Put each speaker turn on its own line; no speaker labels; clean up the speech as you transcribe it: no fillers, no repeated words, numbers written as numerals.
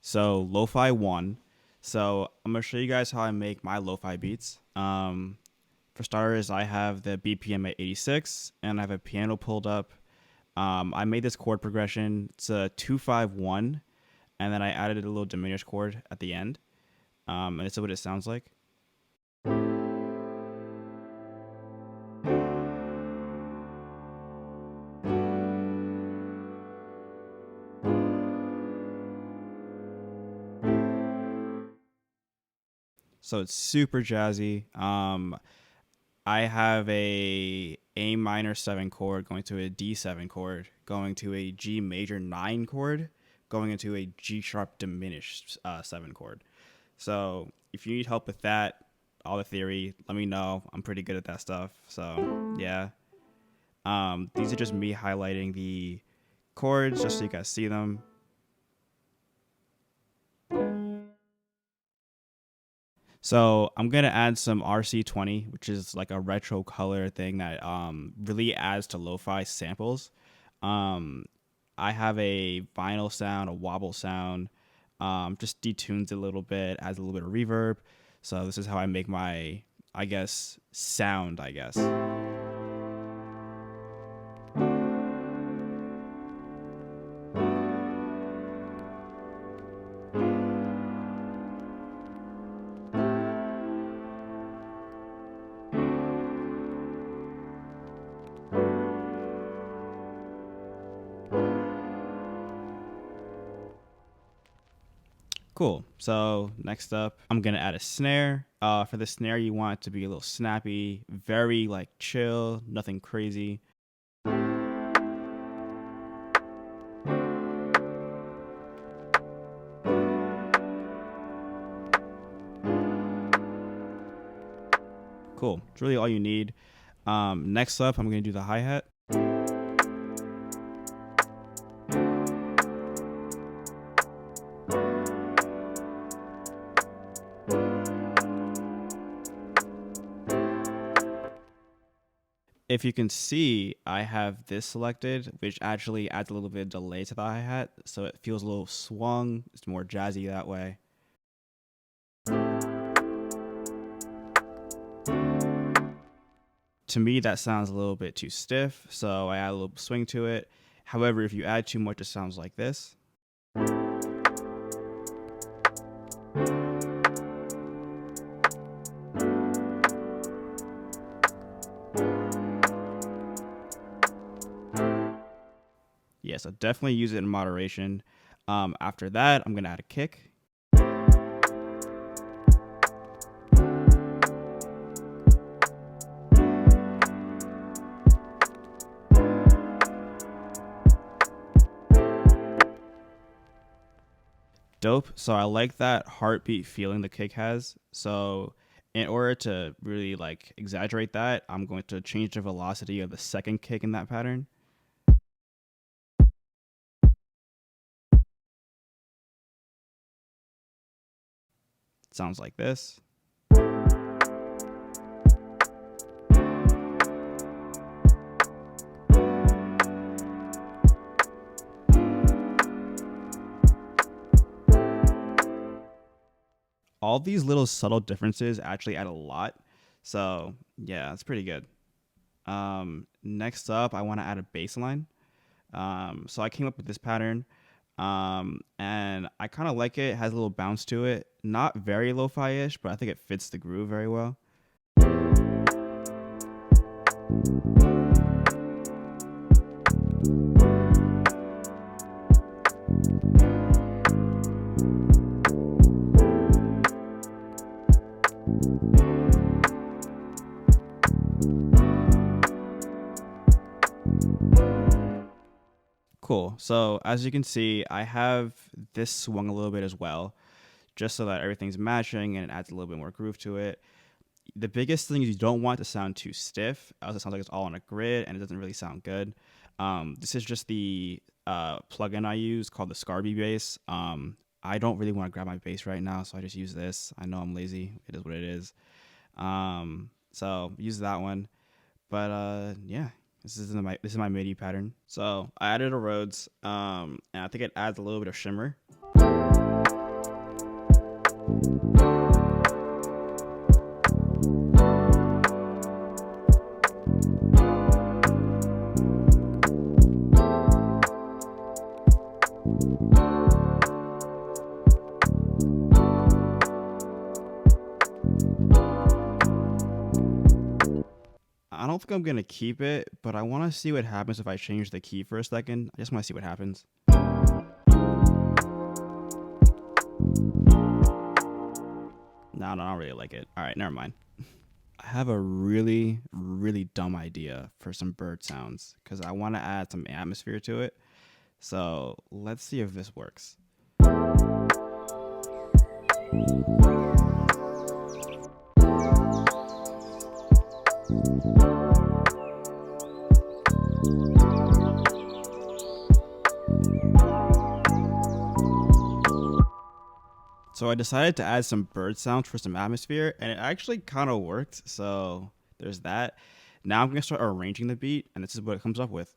So Lo-Fi 1. So I'm gonna show you guys how I make my lo-fi beats. For starters, I have the BPM at 86, and I have a piano pulled up. I made this chord progression. It's a 2-5-1, and then I added a little diminished chord at the end. And this is what it sounds like. So it's super jazzy. I have A minor 7 chord going to a D7 chord, going to a G major 9 chord, going into a G sharp diminished 7 chord. So if you need help with that, all the theory, let me know. I'm pretty good at that stuff. So yeah. These are just me highlighting the chords just so you guys see them. So I'm gonna add some RC20, which is like a retro color thing that really adds to lo-fi samples. Um, I have a vinyl sound, a wobble sound, just detunes it a little bit, adds a little bit of reverb. So this is how I make my, I guess, sound, I guess. Cool. So next up, I'm gonna add a snare. For the snare, you want it to be a little snappy, very like chill, nothing crazy. Cool. It's really all you need. Next up, I'm gonna do the hi-hat. If you can see, I have this selected, which actually adds a little bit of delay to the hi-hat, so it feels a little swung. It's more jazzy that way. To me, that sounds a little bit too stiff, so I add a little swing to it. However, if you add too much, it sounds like this. Yeah, so definitely use it in moderation. After that, I'm gonna add a kick. Dope. So I like that heartbeat feeling the kick has. So in order to really like exaggerate that, I'm going to change the velocity of the second kick in that pattern. Sounds like this. All these little subtle differences actually add a lot. So yeah, it's pretty good. Next up, I want to add a bass line. So I came up with this pattern, and I kind of like it. It has a little bounce to it. Not very lo-fi-ish, but I think it fits the groove very well. Cool. So as you can see, I have this swung a little bit as well, just so that everything's matching and it adds a little bit more groove to it. The biggest thing is you don't want it to sound too stiff, else it sounds like it's all on a grid and it doesn't really sound good. This is just the plugin I use called the Scarby bass. I don't really want to grab my bass right now, so I just use this. I know I'm lazy. It is what it is. So use that one. But yeah, this is my MIDI pattern. So I added a Rhodes, and I think it adds a little bit of shimmer. I don't think I'm gonna keep it, but I want to see what happens if I change the key for a second. I just want to see what happens. No, I don't really like it. All right, never mind. I have a really, really dumb idea for some bird sounds because I want to add some atmosphere to it. So let's see if this works. So I decided to add some bird sounds for some atmosphere, and it actually kind of worked. So there's that. Now I'm gonna start arranging the beat, and this is what it comes up with.